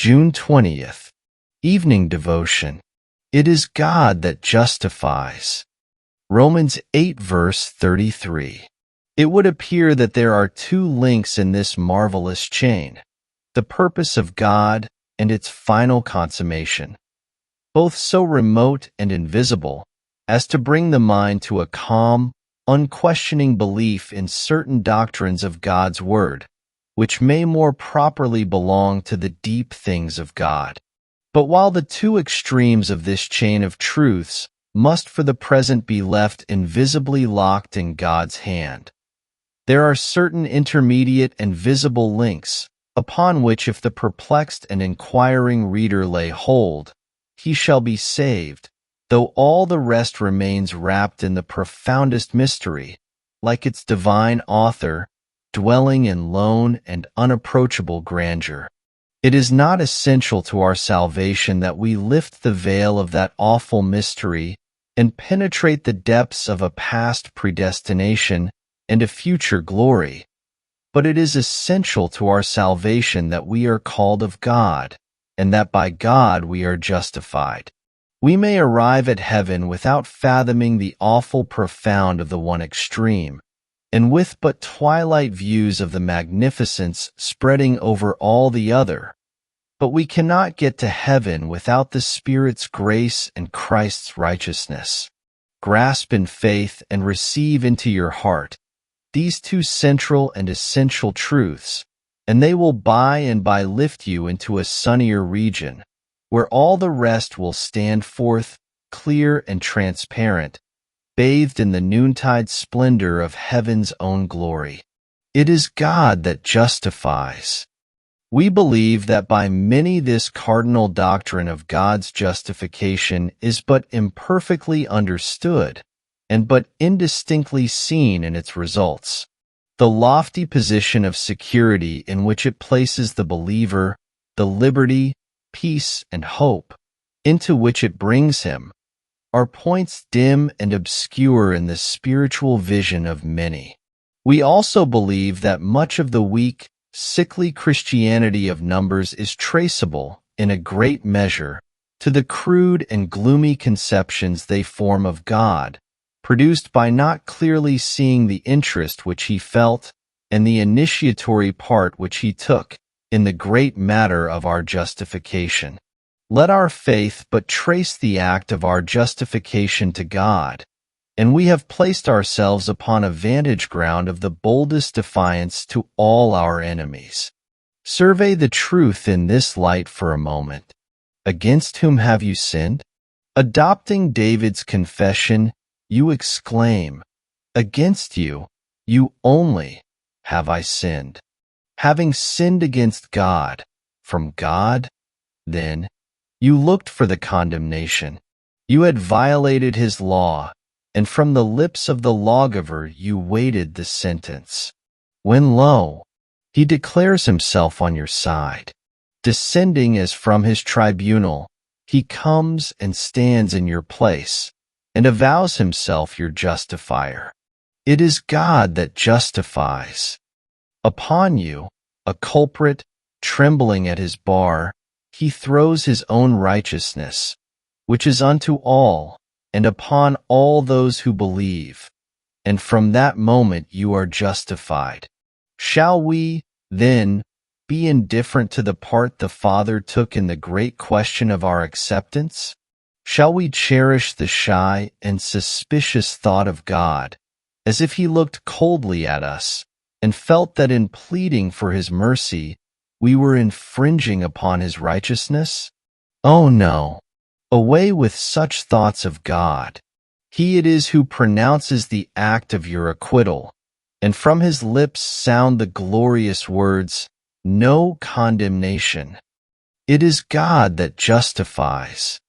June 20th. Evening Devotion. It is God that justifies. Romans 8 verse 33. It would appear that there are two links in this marvelous chain, the purpose of God and its final consummation, both so remote and invisible as to bring the mind to a calm, unquestioning belief in certain doctrines of God's Word, which may more properly belong to the deep things of God. But while the two extremes of this chain of truths must for the present be left invisibly locked in God's hand, there are certain intermediate and visible links upon which if the perplexed and inquiring reader lay hold, he shall be saved, though all the rest remains wrapped in the profoundest mystery, like its divine author, dwelling in lone and unapproachable grandeur. It is not essential to our salvation that we lift the veil of that awful mystery and penetrate the depths of a past predestination and a future glory, but it is essential to our salvation that we are called of God, and that by God we are justified. We may arrive at heaven without fathoming the awful profound of the one extreme, and with but twilight views of the magnificence spreading over all the other. But we cannot get to heaven without the Spirit's grace and Christ's righteousness. Grasp in faith and receive into your heart these two central and essential truths, and they will by and by lift you into a sunnier region, where all the rest will stand forth clear and transparent, bathed in the noontide splendor of heaven's own glory. It is God that justifies. We believe that by many this cardinal doctrine of God's justification is but imperfectly understood and but indistinctly seen in its results. The lofty position of security in which it places the believer, the liberty, peace, and hope into which it brings him, are points dim and obscure in the spiritual vision of many. We also believe that much of the weak, sickly Christianity of numbers is traceable, in a great measure, to the crude and gloomy conceptions they form of God, produced by not clearly seeing the interest which he felt and the initiatory part which he took in the great matter of our justification. Let our faith but trace the act of our justification to God, and we have placed ourselves upon a vantage ground of the boldest defiance to all our enemies. Survey the truth in this light for a moment. Against whom have you sinned? Adopting David's confession, you exclaim, against you, you only, have I sinned. Having sinned against God, from God, then, you looked for the condemnation. You had violated his law, and from the lips of the Lawgiver you waited the sentence. When lo, he declares himself on your side. Descending as from his tribunal, he comes and stands in your place, and avows himself your justifier. It is God that justifies. Upon you, a culprit, trembling at his bar, he throws his own righteousness, which is unto all, and upon all those who believe, and from that moment you are justified. Shall we, then, be indifferent to the part the Father took in the great question of our acceptance? Shall we cherish the shy and suspicious thought of God, as if he looked coldly at us, and felt that in pleading for his mercy, we were infringing upon his righteousness? Oh no! Away with such thoughts of God. He it is who pronounces the act of your acquittal, and from his lips sound the glorious words, no condemnation. It is God that justifies.